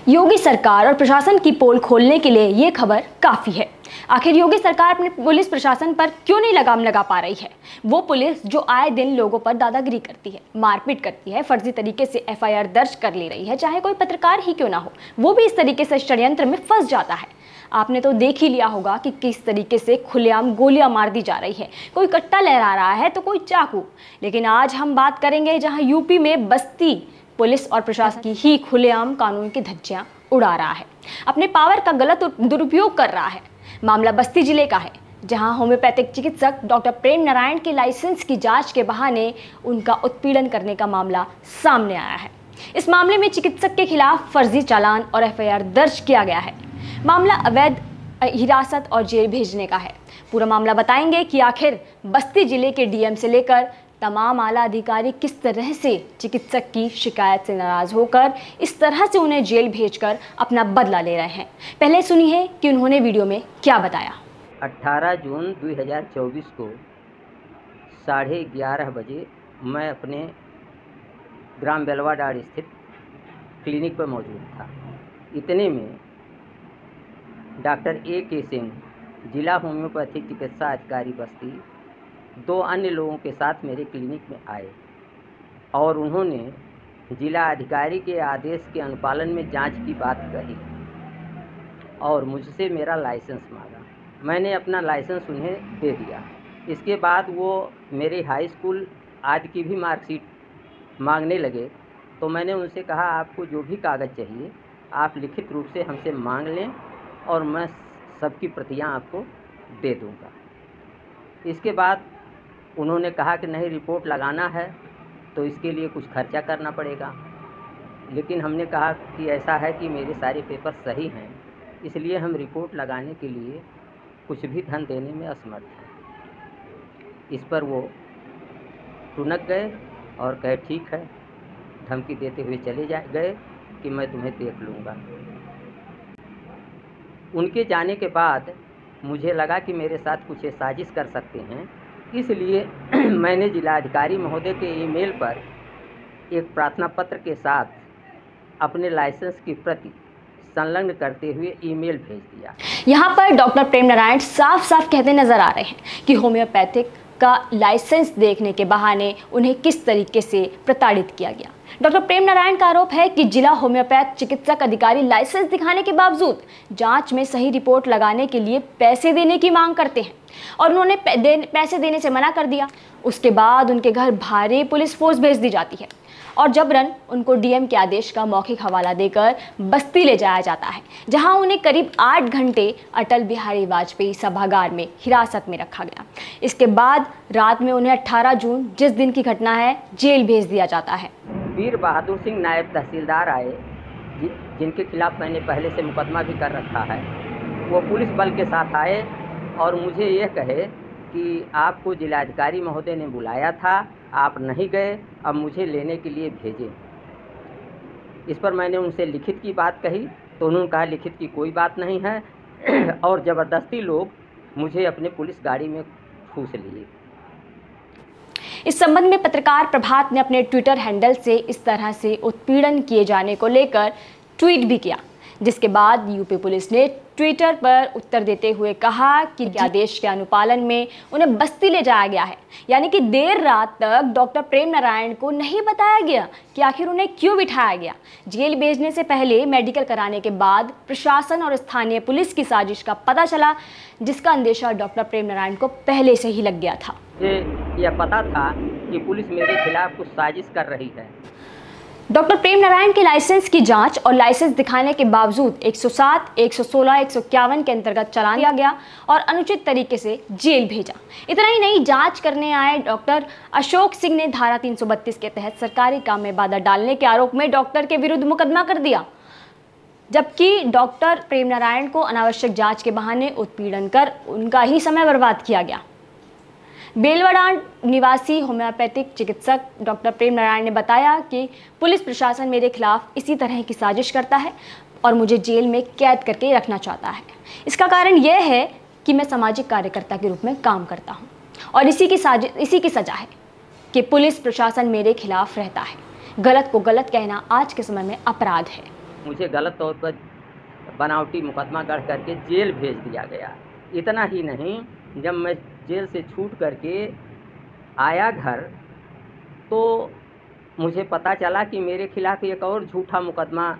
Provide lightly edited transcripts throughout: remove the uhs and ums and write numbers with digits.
योगी सरकार और प्रशासन की पोल खोलने के लिए ये खबर काफ़ी है। आखिर योगी सरकार अपने पुलिस प्रशासन पर क्यों नहीं लगाम लगा पा रही है? वो पुलिस जो आए दिन लोगों पर दादागिरी करती है, मारपीट करती है, फर्जी तरीके से एफआईआर दर्ज कर ले रही है, चाहे कोई पत्रकार ही क्यों ना हो, वो भी इस तरीके से षड्यंत्र में फंस जाता है। आपने तो देख ही लिया होगा कि किस तरीके से खुलेआम गोलियां मार दी जा रही है, कोई कट्टा लहरा रहा है तो कोई चाकू। लेकिन आज हम बात करेंगे जहां यूपी में बस्ती पुलिस और प्रशासन की ही खुलेआम कानून की धज्जियां उड़ा रहा है, अपने पावर का गलत दुरुपयोग कर रहा है। मामला बस्ती जिले का है, जहां होम्योपैथिक चिकित्सक डॉक्टर प्रेम नारायण के लाइसेंस की जांच के बहाने उनका उत्पीड़न करने का मामला सामने आया है। इस मामले में चिकित्सक के खिलाफ फर्जी चालान और एफआईआर दर्ज किया गया है। मामला अवैध हिरासत और जेल भेजने का है। पूरा मामला बताएंगे कि आखिर बस्ती जिले के डीएम से लेकर तमाम आला अधिकारी किस तरह से चिकित्सक की शिकायत से नाराज होकर इस तरह से उन्हें जेल भेजकर अपना बदला ले रहे हैं। पहले सुनिए कि उन्होंने वीडियो में क्या बताया। 18 जून 2024 को 11:30 बजे मैं अपने ग्राम बेलवाडाड़ स्थित क्लिनिक पर मौजूद था। इतने में डॉक्टर A.K. सिंह, जिला होम्योपैथिक चिकित्सा अधिकारी बस्ती, 2 अन्य लोगों के साथ मेरे क्लिनिक में आए और उन्होंने जिला अधिकारी के आदेश के अनुपालन में जांच की बात कही और मुझसे मेरा लाइसेंस मांगा। मैंने अपना लाइसेंस उन्हें दे दिया। इसके बाद वो मेरे हाई स्कूल आदि की भी मार्कशीट मांगने लगे, तो मैंने उनसे कहा आपको जो भी कागज़ चाहिए आप लिखित रूप से हमसे मांग लें और मैं सबकी प्रतियां आपको दे दूंगा। इसके बाद उन्होंने कहा कि नहीं, रिपोर्ट लगाना है तो इसके लिए कुछ खर्चा करना पड़ेगा। लेकिन हमने कहा कि ऐसा है कि मेरे सारे पेपर सही हैं, इसलिए हम रिपोर्ट लगाने के लिए कुछ भी धन देने में असमर्थ हैं। इस पर वो टुनक गए और कहे ठीक है, धमकी देते हुए चले गए कि मैं तुम्हें देख लूँगा। उनके जाने के बाद मुझे लगा कि मेरे साथ कुछ साजिश कर सकते हैं, इसलिए मैंने जिलाधिकारी महोदय के ईमेल पर एक प्रार्थना पत्र के साथ अपने लाइसेंस की प्रति संलग्न करते हुए ईमेल भेज दिया। यहाँ पर डॉक्टर प्रेम नारायण साफ साफ कहते नजर आ रहे हैं कि होम्योपैथिक का लाइसेंस देखने के बहाने उन्हें किस तरीके से प्रताड़ित किया गया। डॉक्टर प्रेम नारायण का आरोप है कि जिला होम्योपैथ चिकित्सक अधिकारी लाइसेंस दिखाने के बावजूद जांच में सही रिपोर्ट लगाने के लिए पैसे देने की मांग करते हैं और उन्होंने पैसे देने से मना कर दिया। उसके बाद उनके घर भारी पुलिस फोर्स भेज दी जाती है और जबरन उनको डीएम के आदेश का मौखिक हवाला देकर बस्ती ले जाया जाता है, जहां उन्हें करीब 8 घंटे अटल बिहारी वाजपेयी सभागार में हिरासत में रखा गया। इसके बाद रात में उन्हें 18 जून, जिस दिन की घटना है, जेल भेज दिया जाता है। वीर बहादुर सिंह नायब तहसीलदार आए, जिनके खिलाफ मैंने पहले से मुकदमा भी कर रखा है। वो पुलिस बल के साथ आए और मुझे यह कहे कि आपको जिलाधिकारी महोदय ने बुलाया था, आप नहीं गए, अब मुझे लेने के लिए भेजें। इस पर मैंने उनसे लिखित की बात कही तो उन्होंने कहा लिखित की कोई बात नहीं है और ज़बरदस्ती लोग मुझे अपने पुलिस गाड़ी में ठूस लिए। इस संबंध में पत्रकार प्रभात ने अपने ट्विटर हैंडल से इस तरह से उत्पीड़न किए जाने को लेकर ट्वीट भी किया, जिसके बाद यूपी पुलिस ने ट्विटर पर उत्तर देते हुए कहा कि आदेश के अनुपालन में उन्हें बस्ती ले जाया गया है। यानी कि देर रात तक डॉक्टर प्रेम नारायण को नहीं बताया गया कि आखिर उन्हें क्यों बिठाया गया। जेल भेजने से पहले मेडिकल कराने के बाद प्रशासन और स्थानीय पुलिस की साजिश का पता चला, जिसका अंदेशा डॉक्टर प्रेम नारायण को पहले से ही लग गया था। यह पता था कि पुलिस मेरे खिलाफ कुछ साजिश कर रही है। डॉक्टर प्रेम नारायण के लाइसेंस की जांच और लाइसेंस दिखाने के बावजूद 107, 116, 151 के अंतर्गत चालान दिया गया और अनुचित तरीके से जेल भेजा। इतना ही नहीं, जांच करने आए डॉक्टर अशोक सिंह ने धारा 332 के तहत सरकारी काम में बाधा डालने के आरोप में डॉक्टर के विरुद्ध मुकदमा कर दिया, जबकि डॉक्टर प्रेम नारायण को अनावश्यक जाँच के बहाने उत्पीड़न कर उनका ही समय बर्बाद किया गया। बेलवाडाड़ निवासी होम्योपैथिक चिकित्सक डॉक्टर प्रेम नारायण ने बताया कि पुलिस प्रशासन मेरे खिलाफ इसी तरह की साजिश करता है और मुझे जेल में कैद करके रखना चाहता है। इसका कारण यह है कि मैं सामाजिक कार्यकर्ता के रूप में काम करता हूं और इसी की सजा है कि पुलिस प्रशासन मेरे खिलाफ रहता है। गलत को गलत कहना आज के समय में अपराध है। मुझे गलत तौर पर बनावटी मुकदमा गढ़ करके जेल भेज दिया गया। इतना ही नहीं, जब मैं जेल से छूट करके आया घर तो मुझे पता चला कि मेरे खिलाफ़ एक और झूठा मुकदमा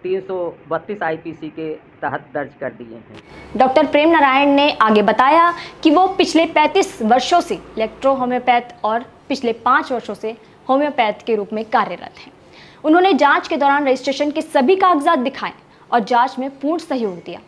332 आईपीसी के तहत दर्ज कर दिए हैं। डॉक्टर प्रेम नारायण ने आगे बताया कि वो पिछले 35 वर्षों से इलेक्ट्रो होम्योपैथ और पिछले 5 वर्षों से होम्योपैथ के रूप में कार्यरत हैं। उन्होंने जांच के दौरान रजिस्ट्रेशन के सभी कागजात दिखाए और जांच में पूर्ण सहयोग दिया।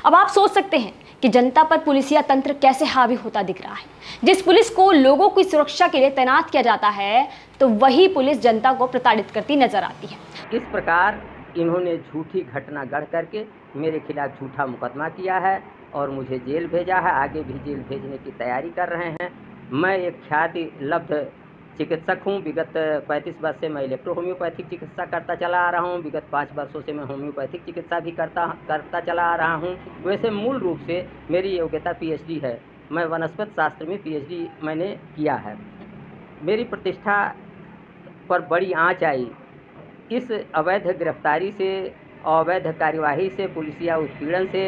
अब आप सोच सकते हैं कि जनता पर पुलिसिया तंत्र कैसे हावी होता दिख रहा है। जिस पुलिस को लोगों की सुरक्षा के लिए तैनात किया जाता है, तो वही पुलिस जनता को प्रताड़ित करती नजर आती है। इस प्रकार इन्होंने झूठी घटना गढ़ करके मेरे खिलाफ झूठा मुकदमा किया है और मुझे जेल भेजा है। आगे भी जेल भेजने की तैयारी कर रहे हैं। मैं एक ख्याति लब्ध चिकित्सक हूँ। विगत 35 वर्ष से मैं इलेक्ट्रो होम्योपैथिक चिकित्सा करता चला आ रहा हूँ। विगत 5 वर्षों से मैं होम्योपैथिक चिकित्सा भी करता चला आ रहा हूँ। वैसे मूल रूप से मेरी योग्यता पीएचडी है। मैं वनस्पति शास्त्र में पीएचडी मैंने किया है। मेरी प्रतिष्ठा पर बड़ी आंच आई इस अवैध गिरफ्तारी से, अवैध कार्यवाही से, पुलिसिया उत्पीड़न से,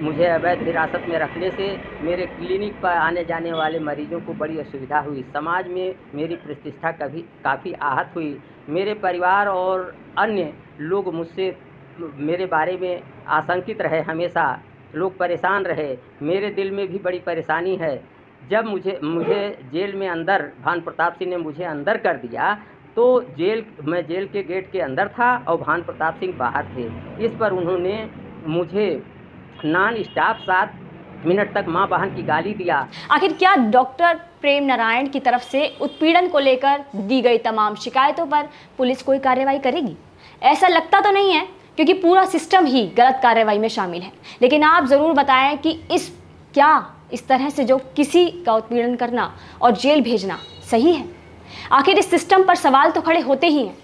मुझे अवैध हिरासत में रखने से मेरे क्लिनिक पर आने जाने वाले मरीजों को बड़ी असुविधा हुई। समाज में मेरी प्रतिष्ठा काफ़ी आहत हुई। मेरे परिवार और अन्य लोग मुझसे मेरे बारे में आशंकित रहे। हमेशा लोग परेशान रहे। मेरे दिल में भी बड़ी परेशानी है। जब मुझे जेल में अंदर भानु प्रताप सिंह ने मुझे अंदर कर दिया तो मैं जेल के गेट के अंदर था और भानु प्रताप सिंह बाहर थे। इस पर उन्होंने मुझे नॉन स्टॉप 7 मिनट तक मां बहन की गाली दिया। आखिर क्या डॉक्टर प्रेम नारायण की तरफ से उत्पीड़न को लेकर दी गई तमाम शिकायतों पर पुलिस कोई कार्रवाई करेगी? ऐसा लगता तो नहीं है, क्योंकि पूरा सिस्टम ही गलत कार्रवाई में शामिल है। लेकिन आप ज़रूर बताएं कि इस तरह से जो किसी का उत्पीड़न करना और जेल भेजना सही है? आखिर इस सिस्टम पर सवाल तो खड़े होते ही हैं,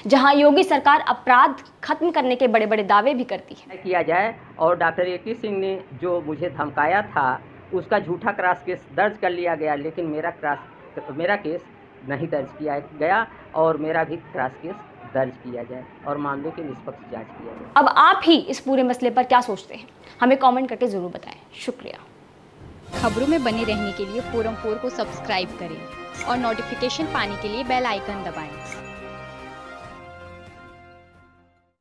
जहां योगी सरकार अपराध खत्म करने के बड़े बड़े दावे भी करती है। किया जाए और डॉक्टर ए.के. सिंह ने जो मुझे धमकाया था उसका झूठा क्रॉस केस दर्ज कर लिया गया, लेकिन मेरा केस नहीं दर्ज किया गया और मेरा भी क्रॉस केस दर्ज किया जाए और मामले की निष्पक्ष जांच किया जाए। अब आप ही इस पूरे मसले पर क्या सोचते हैं? हमें कमेंट करके ज़रूर बताएं। शुक्रिया। खबरों में बने रहने के लिए फोरम 4 को सब्सक्राइब करें और नोटिफिकेशन पाने के लिए बेल आइकन दबाएं।